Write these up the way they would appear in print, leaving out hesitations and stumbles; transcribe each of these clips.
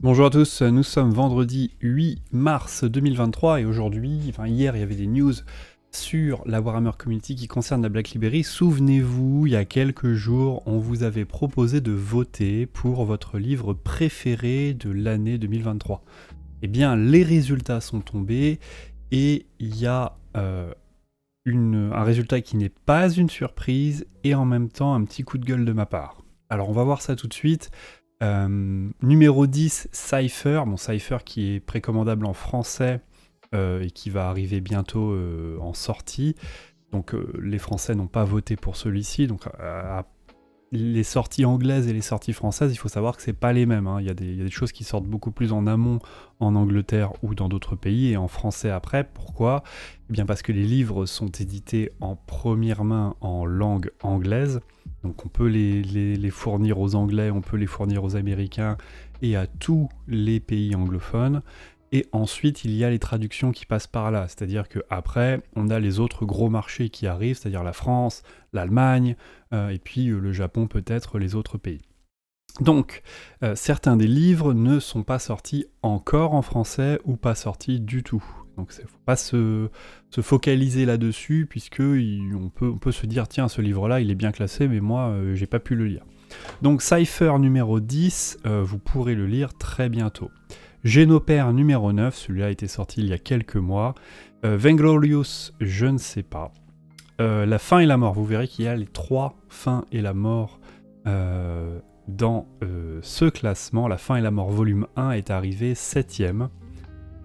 Bonjour à tous, nous sommes vendredi 8 mars 2023 et aujourd'hui, hier il y avait des news sur la Warhammer Community qui concerne la Black Library. Souvenez-vous, il y a quelques jours, on vous avait proposé de voter pour votre livre préféré de l'année 2023. Eh bien, les résultats sont tombés et il y a un résultat qui n'est pas une surprise et en même temps un petit coup de gueule de ma part. Alors on va voir ça tout de suite. Numéro 10, Cypher. Bon, Cypher qui est précommandable en français et qui va arriver bientôt en sortie. Donc les Français n'ont pas voté pour celui-ci. Donc les sorties anglaises et les sorties françaises, il faut savoir que c'est pas les mêmes. Hein. Il y a des choses qui sortent beaucoup plus en amont en Angleterre ou dans d'autres pays et en français après. Pourquoi ? Eh bien parce que les livres sont édités en première main en langue anglaise. Donc on peut les fournir aux Anglais, on peut les fournir aux Américains et à tous les pays anglophones. Et ensuite, il y a les traductions qui passent par là. C'est-à-dire qu'après, on a les autres gros marchés qui arrivent, c'est-à-dire la France, l'Allemagne, et puis le Japon peut-être, les autres pays. Donc, certains des livres ne sont pas sortis encore en français ou pas sortis du tout. Donc il ne faut pas se focaliser là-dessus, puisque on peut se dire, tiens, ce livre-là, il est bien classé, mais moi, j'ai pas pu le lire. Donc Cypher numéro 10, vous pourrez le lire très bientôt. Génopère numéro 9, celui-là a été sorti il y a quelques mois. Vainglorious, je ne sais pas. La fin et la mort, vous verrez qu'il y a les 3 fins et la mort dans ce classement. La fin et la mort volume 1 est arrivé 7ème.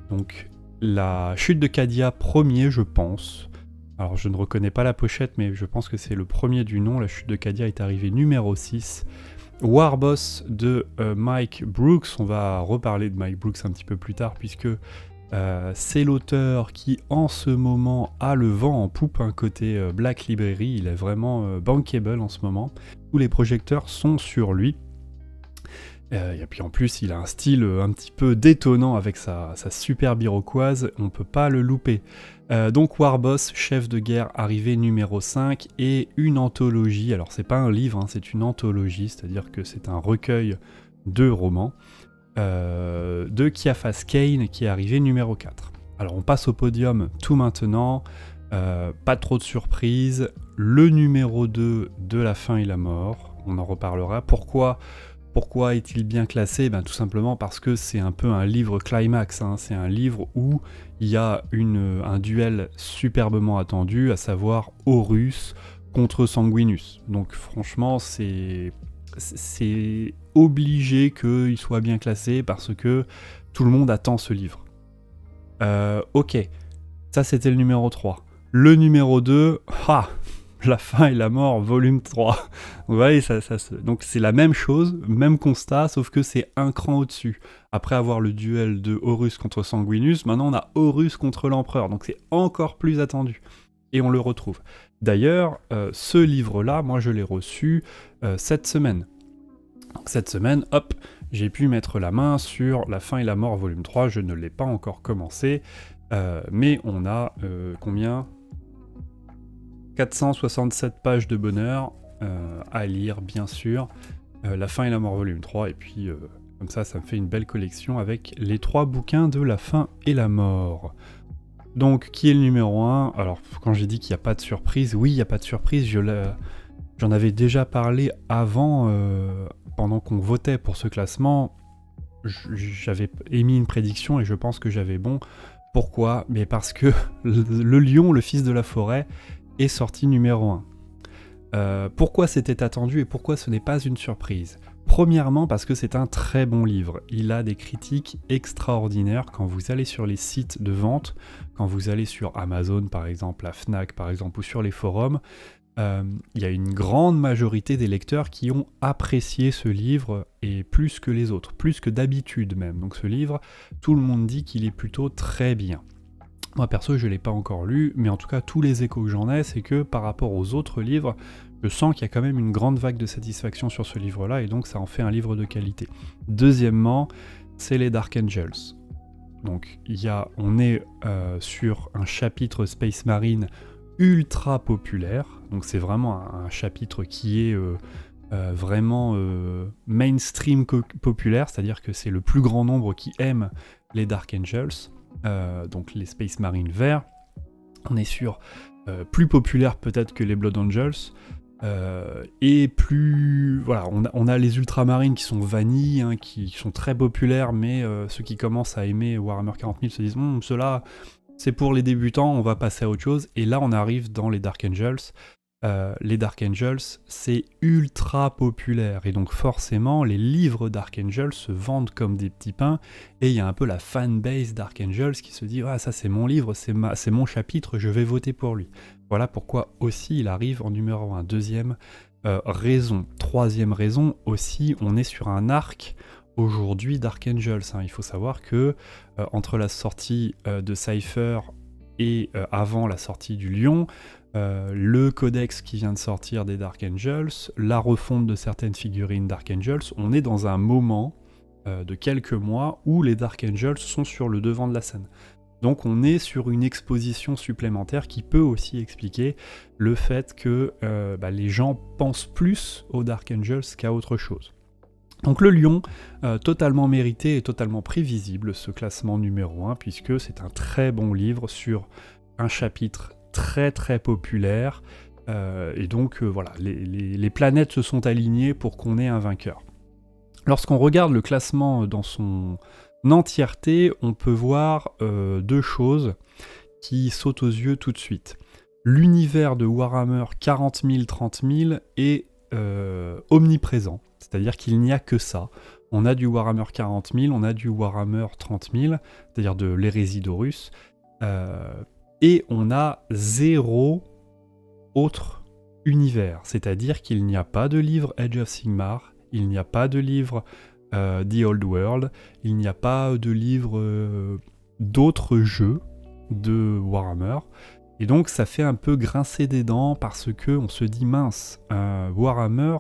Donc la chute de Cadia, premier je pense. Alors je ne reconnais pas la pochette, mais je pense que c'est le premier du nom. La chute de Cadia est arrivée numéro 6. Warboss de Mike Brooks, on va reparler de Mike Brooks un petit peu plus tard, puisque c'est l'auteur qui en ce moment a le vent en poupe, côté Black Library. Il est vraiment bankable en ce moment. Tous les projecteurs sont sur lui. Et puis en plus, il a un style un petit peu détonnant avec sa superbe iroquoise, on peut pas le louper. Donc Warboss, chef de guerre, arrivé numéro 5, et une anthologie, alors c'est pas un livre, c'est une anthologie, c'est-à-dire que c'est un recueil de romans, de Kiafas Kane, qui est arrivé numéro 4. Alors on passe au podium tout maintenant, pas trop de surprises, le numéro 2 de La fin et la mort, on en reparlera. Pourquoi est-il bien classé ? Tout simplement parce que c'est un peu un livre climax, c'est un livre où il y a un duel superbement attendu, à savoir Horus contre Sanguinus. Donc franchement, c'est obligé qu'il soit bien classé parce que tout le monde attend ce livre. Ok, ça c'était le numéro 3. Le numéro 2, La fin et la mort, volume 3. Vous voyez, donc c'est la même chose, même constat, sauf que c'est un cran au-dessus. Après avoir le duel de Horus contre Sanguinus, maintenant on a Horus contre l'Empereur, donc c'est encore plus attendu. Et on le retrouve. D'ailleurs, ce livre-là, moi je l'ai reçu cette semaine. Donc cette semaine, hop, j'ai pu mettre la main sur La fin et la mort, volume 3, je ne l'ai pas encore commencé, mais on a combien ? 467 pages de bonheur à lire, bien sûr. La fin et la mort, volume 3. Et puis, comme ça me fait une belle collection avec les 3 bouquins de La fin et la mort. Donc, qui est le numéro 1 ? Alors, quand j'ai dit qu'il n'y a pas de surprise, oui, il n'y a pas de surprise. J'en avais déjà parlé avant, pendant qu'on votait pour ce classement. J'avais émis une prédiction et je pense que j'avais bon. Pourquoi ? Mais parce que le lion, le fils de la forêt, est sorti numéro 1. Pourquoi c'était attendu et pourquoi ce n'est pas une surprise ? Premièrement parce que c'est un très bon livre. Il a des critiques extraordinaires quand vous allez sur les sites de vente, quand vous allez sur Amazon par exemple, la Fnac par exemple, ou sur les forums. Il y a une grande majorité des lecteurs qui ont apprécié ce livre, et plus que les autres, plus que d'habitude même. Donc ce livre, tout le monde dit qu'il est plutôt très bien. Moi perso je ne l'ai pas encore lu, mais en tout cas tous les échos que j'en ai, c'est que par rapport aux autres livres, je sens qu'il y a quand même une grande vague de satisfaction sur ce livre-là, et donc ça en fait un livre de qualité. Deuxièmement, c'est les Dark Angels. Donc on est sur un chapitre Space Marine ultra populaire, donc c'est vraiment un chapitre qui est vraiment mainstream populaire, c'est-à-dire que c'est le plus grand nombre qui aime les Dark Angels, donc les Space Marines verts. On est sur plus populaire peut-être que les Blood Angels, et plus... Voilà, on a les Ultramarines qui sont vanille, hein, qui sont très populaires, mais ceux qui commencent à aimer Warhammer 40 000 se disent « ceux-là, c'est pour les débutants, on va passer à autre chose ». Et là, on arrive dans les Dark Angels. Les Dark Angels, c'est ultra populaire, et donc forcément, les livres Dark Angels se vendent comme des petits pains, et il y a un peu la fanbase Dark Angels qui se dit « Ah, ça c'est mon livre, c'est mon chapitre, je vais voter pour lui ». Voilà pourquoi aussi il arrive en numéro 1. Deuxième raison. Troisième raison aussi, on est sur un arc aujourd'hui Dark Angels. Hein. Il faut savoir que entre la sortie de Cypher et avant la sortie du Lion, le codex qui vient de sortir des Dark Angels, la refonte de certaines figurines Dark Angels, on est dans un moment de quelques mois où les Dark Angels sont sur le devant de la scène. Donc on est sur une exposition supplémentaire qui peut aussi expliquer le fait que les gens pensent plus aux Dark Angels qu'à autre chose. Donc le Lion, totalement mérité et totalement prévisible, ce classement numéro 1, puisque c'est un très bon livre sur un chapitre très très populaire, et donc voilà, les planètes se sont alignées pour qu'on ait un vainqueur. Lorsqu'on regarde le classement dans son entièreté, on peut voir deux choses qui sautent aux yeux tout de suite. L'univers de Warhammer 40 000, 30 000 est omniprésent, c'est-à-dire qu'il n'y a que ça. On a du Warhammer 40 000, on a du Warhammer 30 000, c'est-à-dire de l'hérésie d'Horus, et on a zéro autre univers, c'est-à-dire qu'il n'y a pas de livre Age of Sigmar, il n'y a pas de livre The Old World, il n'y a pas de livre d'autres jeux de Warhammer, et donc ça fait un peu grincer des dents parce que on se dit mince, Warhammer,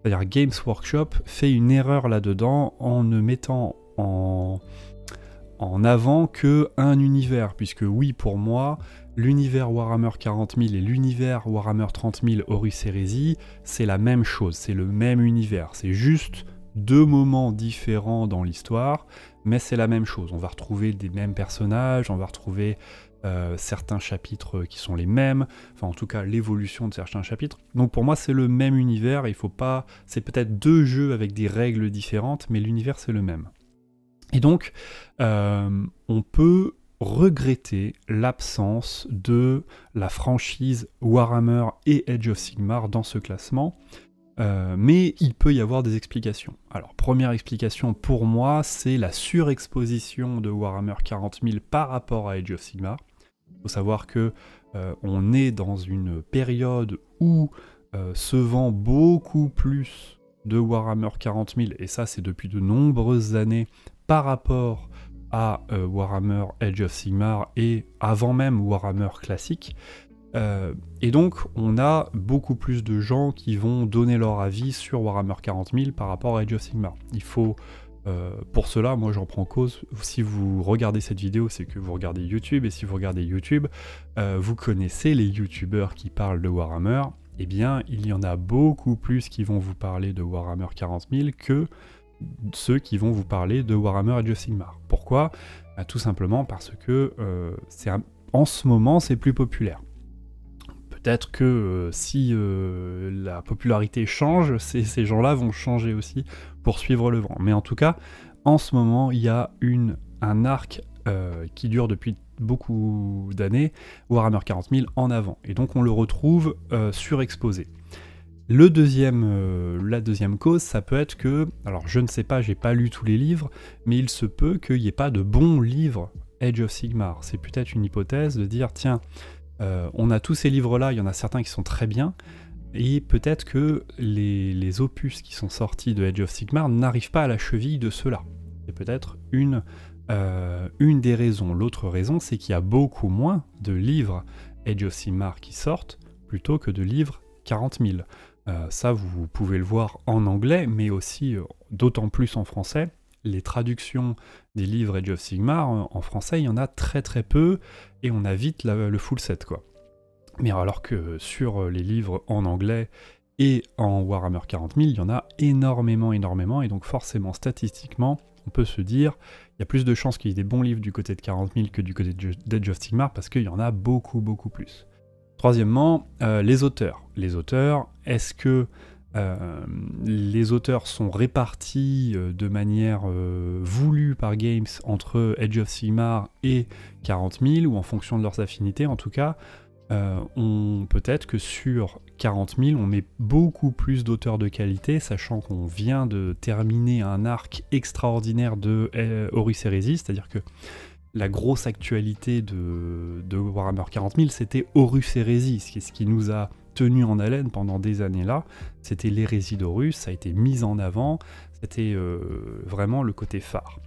c'est-à-dire Games Workshop, fait une erreur là-dedans en ne mettant en avant que un univers, puisque oui, pour moi, l'univers Warhammer 40 000 et l'univers Warhammer 30 000 Horus Heresy, c'est la même chose, c'est le même univers, c'est juste deux moments différents dans l'histoire, mais c'est la même chose. On va retrouver des mêmes personnages, on va retrouver certains chapitres qui sont les mêmes, enfin en tout cas l'évolution de certains chapitres. Donc pour moi c'est le même univers, il faut pas... c'est peut-être deux jeux avec des règles différentes, mais l'univers c'est le même. Et donc on peut regretter l'absence de la franchise Warhammer et Age of Sigmar dans ce classement, mais il peut y avoir des explications. Alors, première explication pour moi, c'est la surexposition de Warhammer 40 000 par rapport à Age of Sigmar. Il faut savoir que on est dans une période où se vend beaucoup plus de Warhammer 40 000, et ça c'est depuis de nombreuses années, par rapport à Warhammer Age of Sigmar et avant même Warhammer classique. Et donc on a beaucoup plus de gens qui vont donner leur avis sur Warhammer 40 000 par rapport à Age of Sigmar. Il faut, pour cela, moi j'en prends cause, si vous regardez cette vidéo, c'est que vous regardez YouTube, et si vous regardez YouTube, vous connaissez les YouTubeurs qui parlent de Warhammer, eh bien il y en a beaucoup plus qui vont vous parler de Warhammer 40 000 que ceux qui vont vous parler de Warhammer Age of Sigmar. Pourquoi ? Tout simplement parce que en ce moment c'est plus populaire. Peut-être que si la popularité change, ces gens-là vont changer aussi pour suivre le vent. Mais en tout cas, en ce moment, il y a un arc qui dure depuis beaucoup d'années, Warhammer 40 000 en avant. Et donc on le retrouve surexposé. La deuxième cause, ça peut être que, alors je ne sais pas, j'ai pas lu tous les livres, mais il se peut qu'il n'y ait pas de bons livres Age of Sigmar. C'est peut-être une hypothèse de dire, tiens, on a tous ces livres-là, il y en a certains qui sont très bien, et peut-être que les opus qui sont sortis de Age of Sigmar n'arrivent pas à la cheville de ceux-là. C'est peut-être une des raisons. L'autre raison, c'est qu'il y a beaucoup moins de livres Age of Sigmar qui sortent, plutôt que de livres 40 000. Ça, vous pouvez le voir en anglais, mais aussi d'autant plus en français. Les traductions des livres Age of Sigmar en français, il y en a très très peu, et on a vite le full set, quoi. Mais alors que sur les livres en anglais Et en Warhammer 40 000, il y en a énormément, et donc forcément, statistiquement, on peut se dire, il y a plus de chances qu'il y ait des bons livres du côté de 40 000 que du côté d'Age of Sigmar, parce qu'il y en a beaucoup, beaucoup plus. Troisièmement, les auteurs. Les auteurs, est-ce que les auteurs sont répartis de manière voulue par Games entre Age of Sigmar et 40 000, ou en fonction de leurs affinités en tout cas, peut-être que sur 40 000, on met beaucoup plus d'auteurs de qualité, sachant qu'on vient de terminer un arc extraordinaire de Horus Heresy, c'est-à-dire que la grosse actualité de Warhammer 40 000, c'était Horus Heresy, ce qui nous a tenu en haleine pendant des années là, c'était l'hérésie d'Horus, ça a été mis en avant, c'était vraiment le côté phare.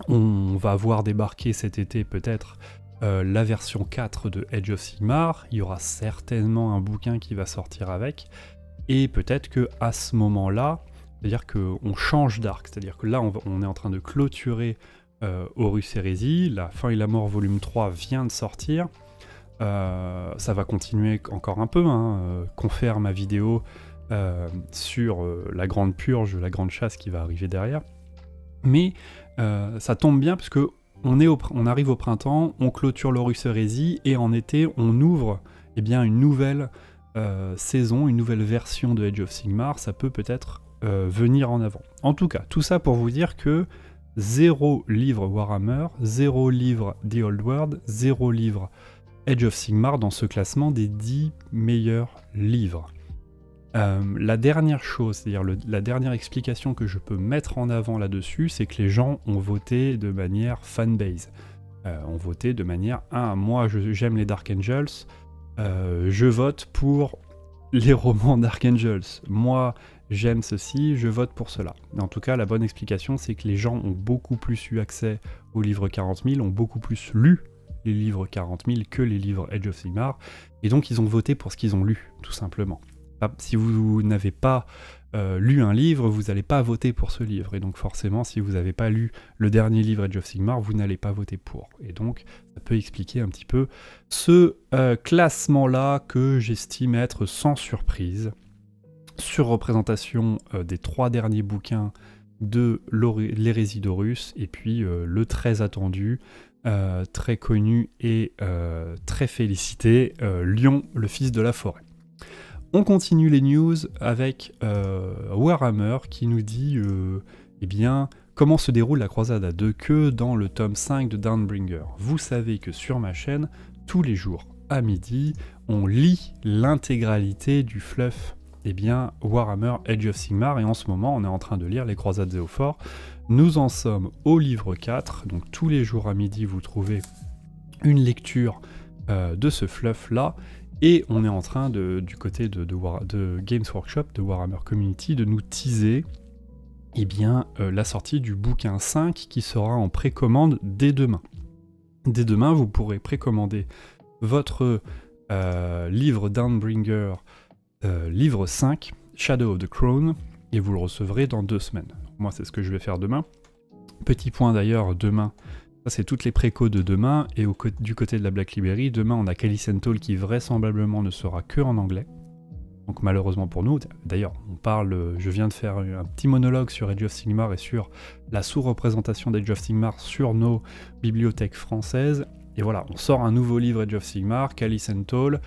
On va voir débarquer cet été peut-être la version 4 de Age of Sigmar, il y aura certainement un bouquin qui va sortir avec, et peut-être que à ce moment-là, c'est-à-dire qu'on change d'arc, c'est-à-dire que là on est en train de clôturer Horus Heresy, La fin et la mort volume 3 vient de sortir, ça va continuer encore un peu, confère ma vidéo sur la grande purge, la grande chasse qui va arriver derrière, mais ça tombe bien parce que on arrive au printemps, on clôture l'Horus Heresy, et en été, on ouvre une nouvelle saison, une nouvelle version de Age of Sigmar, ça peut peut-être venir en avant. En tout cas, tout ça pour vous dire que 0 livre Warhammer, 0 livre The Old World, 0 livre Age of Sigmar dans ce classement des 10 meilleurs livres. La dernière chose, c'est-à-dire la dernière explication que je peux mettre en avant là-dessus, c'est que les gens ont voté de manière fanbase. Ont voté de manière moi j'aime les Dark Angels, je vote pour les romans Dark Angels. Moi j'aime ceci, je vote pour cela. En tout cas, la bonne explication, c'est que les gens ont beaucoup plus eu accès aux livres 40 000, ont beaucoup plus lu les livres 40 000 que les livres Age of Sigmar, et donc ils ont voté pour ce qu'ils ont lu, tout simplement. Si vous n'avez pas lu un livre, vous n'allez pas voter pour ce livre, et donc forcément, si vous n'avez pas lu le dernier livre Age of Sigmar, vous n'allez pas voter pour. Et donc, ça peut expliquer un petit peu ce classement-là que j'estime être sans surprise, sur représentation des 3 derniers bouquins de l'hérésie d'Horus, et puis le très attendu, très connu et très félicité, Lion, le fils de la forêt. On continue les news avec Warhammer qui nous dit comment se déroule la croisade à 2 queues dans le tome 5 de Dawnbringer. Vous savez que sur ma chaîne, tous les jours à midi, on lit l'intégralité du fluff Warhammer Age of Sigmar, et en ce moment on est en train de lire les croisades Zéophore. Nous en sommes au livre 4, donc tous les jours à midi vous trouvez une lecture de ce fluff là. Et on est en train, du côté de Games Workshop, de Warhammer Community, de nous teaser la sortie du bouquin 5 qui sera en précommande dès demain. Dès demain, vous pourrez précommander votre livre Dawnbringer, livre 5, Shadow of the Crown, et vous le recevrez dans 2 semaines. Moi, c'est ce que je vais faire demain. Petit point d'ailleurs, demain, ça c'est toutes les précos de demain, et du côté de la Black Library, demain on a Calicentol qui vraisemblablement ne sera que en anglais. Donc malheureusement pour nous, d'ailleurs je viens de faire un petit monologue sur Age of Sigmar et sur la sous-représentation d'Age of Sigmar sur nos bibliothèques françaises. Et voilà, on sort un nouveau livre Age of Sigmar, Calicentol,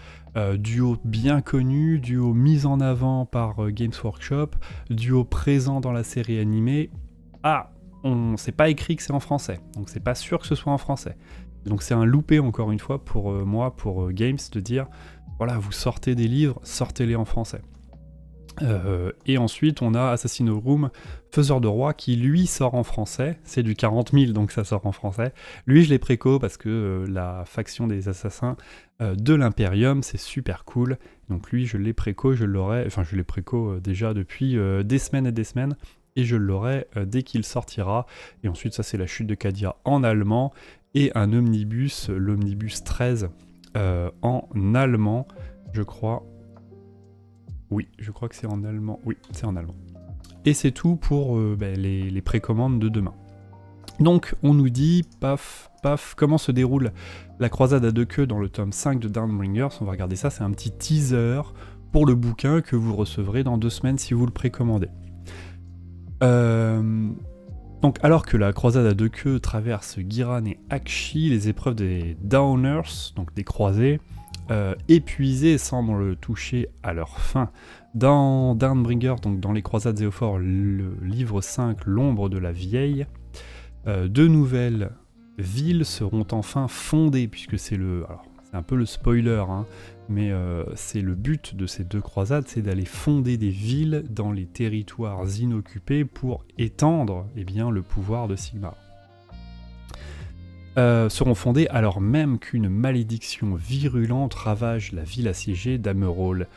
duo bien connu, duo mis en avant par Games Workshop, duo présent dans la série animée. C'est pas écrit que c'est en français, donc c'est pas sûr que ce soit en français. Donc c'est un loupé encore une fois pour moi, pour Games, de dire voilà, vous sortez des livres, sortez-les en français. Et ensuite on a Assassin's Faiseur de Roi qui lui sort en français, c'est du 40 000 donc ça sort en français. Lui je l'ai préco parce que la faction des assassins de l'Imperium c'est super cool, donc lui je l'ai préco, je l'ai préco déjà depuis des semaines et des semaines, et je l'aurai dès qu'il sortira. Et ensuite ça c'est la chute de Cadia en allemand, et un omnibus, l'omnibus 13 en allemand, je crois. Oui, je crois que c'est en allemand. Oui, c'est en allemand. Et c'est tout pour les précommandes de demain. Donc on nous dit, paf, comment se déroule la croisade à 2 queues dans le tome 5 de Dawnbringers. On va regarder ça, c'est un petit teaser pour le bouquin que vous recevrez dans 2 semaines si vous le précommandez. Donc alors que la croisade à 2 queues traverse Ghiran et Aqshy, les épreuves des Downers, donc des croisés, épuisés semblent toucher à leur fin. Dans Dawnbringer, donc dans les croisades Zéophore, le livre 5, l'ombre de la vieille, 2 nouvelles villes seront enfin fondées, puisque c'est un peu le spoiler, hein, mais c'est le but de ces 2 croisades, c'est d'aller fonder des villes dans les territoires inoccupés pour étendre le pouvoir de Sigmar. Seront fondées alors même qu'une malédiction virulente ravage la ville assiégée d'Amerol.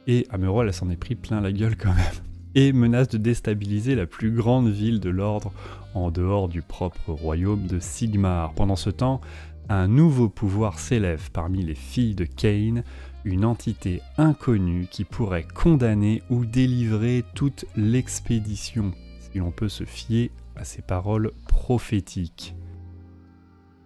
Et Amerol, elle s'en est pris plein la gueule quand même. Et menace de déstabiliser la plus grande ville de l'ordre en dehors du propre royaume de Sigmar. Pendant ce temps, un nouveau pouvoir s'élève parmi les filles de Cain, une entité inconnue qui pourrait condamner ou délivrer toute l'expédition, si l'on peut se fier à ses paroles prophétiques.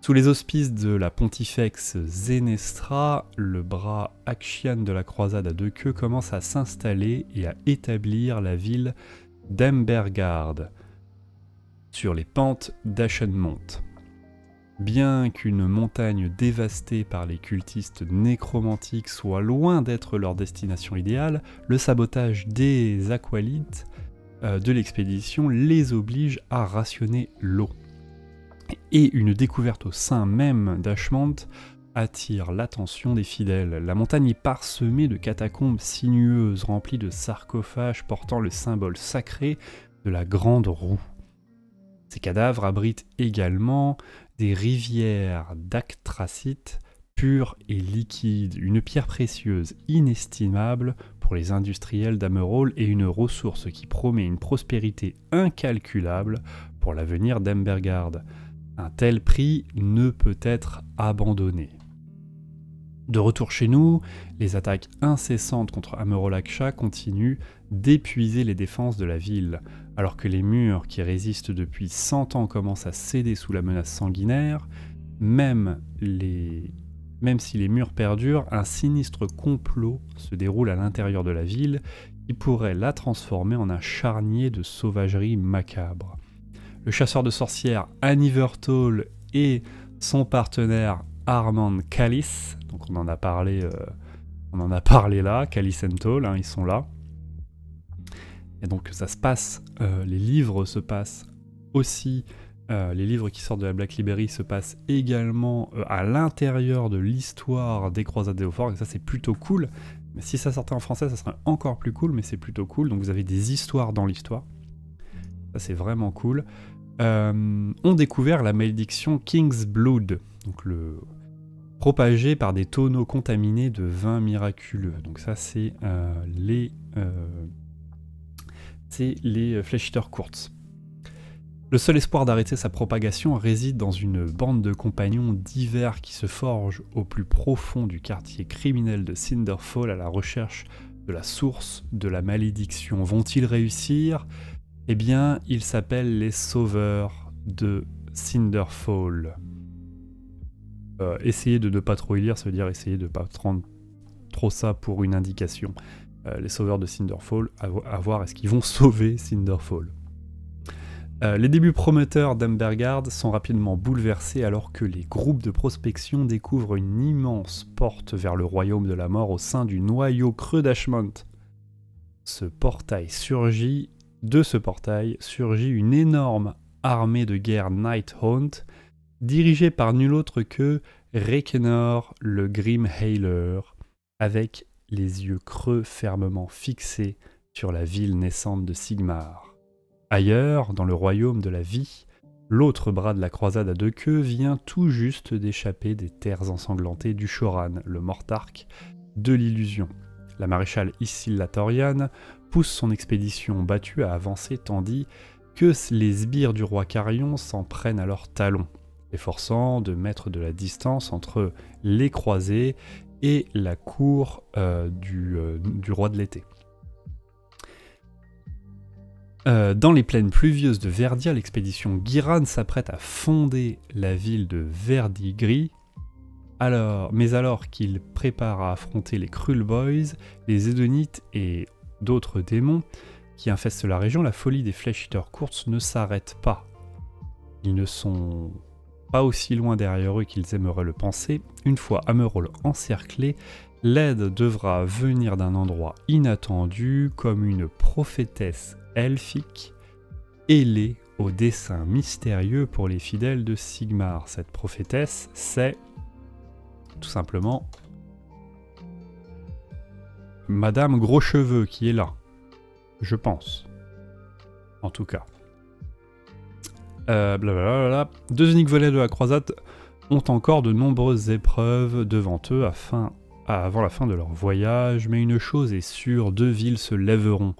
Sous les auspices de la pontifex Zenestra, le bras aqshian de la croisade à 2 queues commence à s'installer et à établir la ville d'Embergard sur les pentes d'Ashenmont. Bien qu'une montagne dévastée par les cultistes nécromantiques soit loin d'être leur destination idéale, le sabotage des aqualites de l'expédition les oblige à rationner l'eau. Et une découverte au sein même d'Ashmont attire l'attention des fidèles. La montagne est parsemée de catacombes sinueuses remplies de sarcophages portant le symbole sacré de la Grande Roue. Ces cadavres abritent également des rivières d'actracite pure et liquide, une pierre précieuse inestimable pour les industriels d'Amerol et une ressource qui promet une prospérité incalculable pour l'avenir d'Embergard. Un tel prix ne peut être abandonné. De retour chez nous, les attaques incessantes contre Amerol-Aqsha continuent d'épuiser les défenses de la ville, alors que les murs qui résistent depuis 100 ans commencent à céder sous la menace sanguinaire. Même si les murs perdurent, un sinistre complot se déroule à l'intérieur de la ville qui pourrait la transformer en un charnier de sauvagerie macabre. Le chasseur de sorcières Anivertol et son partenaire Armand Callis, donc on en a parlé là, Callis et Tol, ils sont là. Et donc ça se passe, les livres se passent aussi, les livres qui sortent de la Black Library se passent également à l'intérieur de l'histoire des croisades Zéophore, et ça c'est plutôt cool. Mais si ça sortait en français, ça serait encore plus cool, mais c'est plutôt cool. Donc vous avez des histoires dans l'histoire. Ça c'est vraiment cool. Ont découvert la malédiction King's Blood, donc propagée par des tonneaux contaminés de vin miraculeux. Donc ça c'est les Flesh Eater Courts. Le seul espoir d'arrêter sa propagation réside dans une bande de compagnons divers qui se forgent au plus profond du quartier criminel de Cinderfall à la recherche de la source de la malédiction. Vont-ils réussir ? Eh bien, ils s'appellent les Sauveurs de Cinderfall. Essayez de ne pas trop y lire, ça veut dire essayer de ne pas prendre trop ça pour une indication. Les Sauveurs de Cinderfall, à voir est-ce qu'ils vont sauver Cinderfall. Les débuts prometteurs d'Embergard sont rapidement bouleversés alors que les groupes de prospection découvrent une immense porte vers le royaume de la mort au sein du noyau creux d'Ashmont. De ce portail surgit une énorme armée de guerre Nighthaunt, dirigée par nul autre que Rekenor le Grimhailer, avec les yeux creux fermement fixés sur la ville naissante de Sigmar. Ailleurs, dans le royaume de la vie, l'autre bras de la croisade à 2 queues vient tout juste d'échapper des terres ensanglantées du Shoran, le Mortarque de l'illusion. La maréchale Issilla Torian pousse son expédition battue à avancer tandis que les sbires du roi Carion s'en prennent à leurs talons, efforçant de mettre de la distance entre les croisés et la cour du roi de l'été. Dans les plaines pluvieuses de Verdia, l'expédition Ghiran s'apprête à fonder la ville de Verdigris, alors qu'il prépare à affronter les Krull Boys, les Edonites et d'autres démons qui infestent la région, la folie des Flesh Eater Courts ne s'arrête pas. Ils ne sont pas aussi loin derrière eux qu'ils aimeraient le penser. Une fois Amerol encerclé, l'aide devra venir d'un endroit inattendu, comme une prophétesse elfique, ailée au dessein mystérieux pour les fidèles de Sigmar. Cette prophétesse, c'est tout simplement Madame Gros Cheveux qui est là. Je pense. En tout cas. Blablabla. Deux uniques volets de la croisade ont encore de nombreuses épreuves devant eux avant la fin de leur voyage, mais une chose est sûre, 2 villes se lèveront,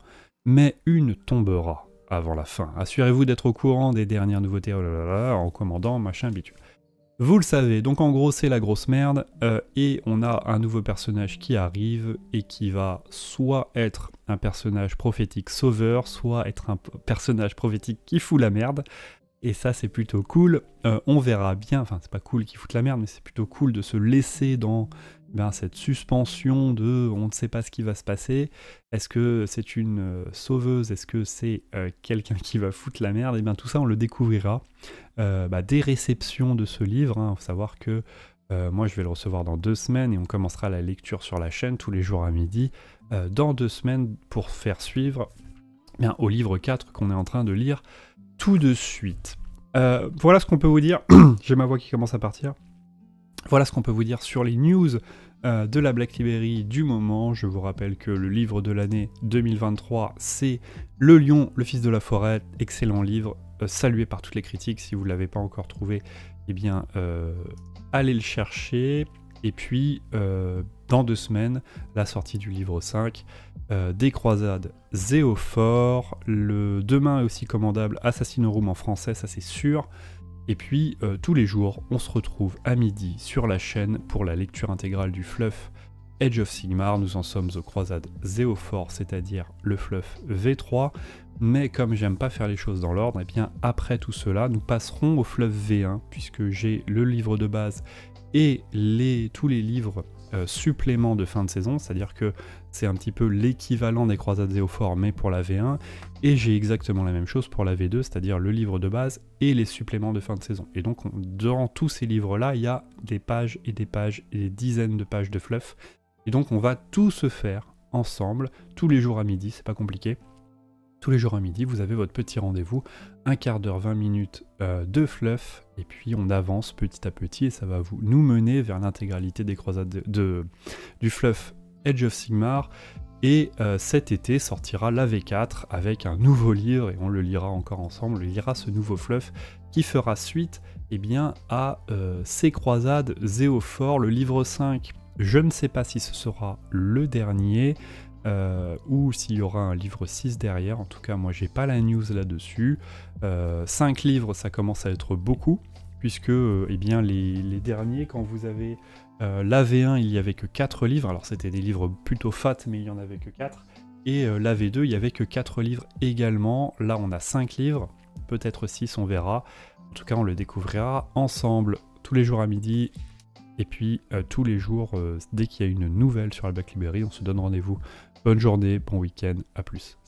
mais une tombera avant la fin. Assurez-vous d'être au courant des dernières nouveautés en commandant machin bitume. Vous le savez, donc en gros c'est la grosse merde, et on a un nouveau personnage qui arrive et qui va soit être un personnage prophétique sauveur, soit être un personnage prophétique qui fout la merde, et ça c'est plutôt cool. On verra bien, enfin c'est pas cool qu'il foute la merde, mais c'est plutôt cool de se laisser dans cette suspension de on ne sait pas ce qui va se passer. Est-ce que c'est une sauveuse? Est-ce que c'est quelqu'un qui va foutre la merde? Et bien tout ça on le découvrira des réceptions de ce livre. Faut savoir que moi je vais le recevoir dans 2 semaines et on commencera la lecture sur la chaîne tous les jours à midi dans 2 semaines pour faire suivre au livre 4 qu'on est en train de lire tout de suite. Voilà ce qu'on peut vous dire. J'ai ma voix qui commence à partir. Voilà ce qu'on peut vous dire sur les news de la Black Library du moment. Je vous rappelle que le livre de l'année 2023, c'est Le Lion, le fils de la forêt. Excellent livre, salué par toutes les critiques. Si vous ne l'avez pas encore trouvé, eh bien, allez le chercher. Et puis, dans 2 semaines, la sortie du livre 5, des croisades Zéophore. Demain est aussi commandable Assassinorum en français, ça c'est sûr. Et puis, tous les jours, on se retrouve à midi sur la chaîne pour la lecture intégrale du fluff Age of Sigmar. Nous en sommes aux croisades Zéophore, c'est-à-dire le fluff V3. Mais comme j'aime pas faire les choses dans l'ordre, et bien après tout cela, nous passerons au fluff V1, puisque j'ai le livre de base et tous les livres suppléments de fin de saison, c'est-à-dire que c'est un petit peu l'équivalent des croisades Zéophore, mais pour la V1, et j'ai exactement la même chose pour la V2, c'est-à-dire le livre de base et les suppléments de fin de saison. Et donc, dans tous ces livres-là, il y a des pages et des pages et des dizaines de pages de fluff, et donc on va tout se faire ensemble, tous les jours à midi, c'est pas compliqué. Tous les jours à midi, vous avez votre petit rendez-vous, 1 quart d'heure, 20 minutes de fluff, et puis on avance petit à petit, et ça va nous mener vers l'intégralité des croisades du fluff Age of Sigmar. Et cet été sortira la V4 avec un nouveau livre, et on le lira encore ensemble, on lira ce nouveau fluff qui fera suite à ces croisades Zéophore. Le livre 5, je ne sais pas si ce sera le dernier, ou s'il y aura un livre 6 derrière. En tout cas, moi j'ai pas la news là-dessus. 5 livres, ça commence à être beaucoup, puisque les derniers, quand vous avez la V1, il y avait que 4 livres, alors c'était des livres plutôt fat, mais il y en avait que 4, et la V2, il y avait que 4 livres également. Là on a 5 livres, peut-être 6, on verra. En tout cas, on le découvrira ensemble tous les jours à midi. Et puis tous les jours, dès qu'il y a une nouvelle sur la Black Library, on se donne rendez-vous. Bonne journée, bon week-end, à plus.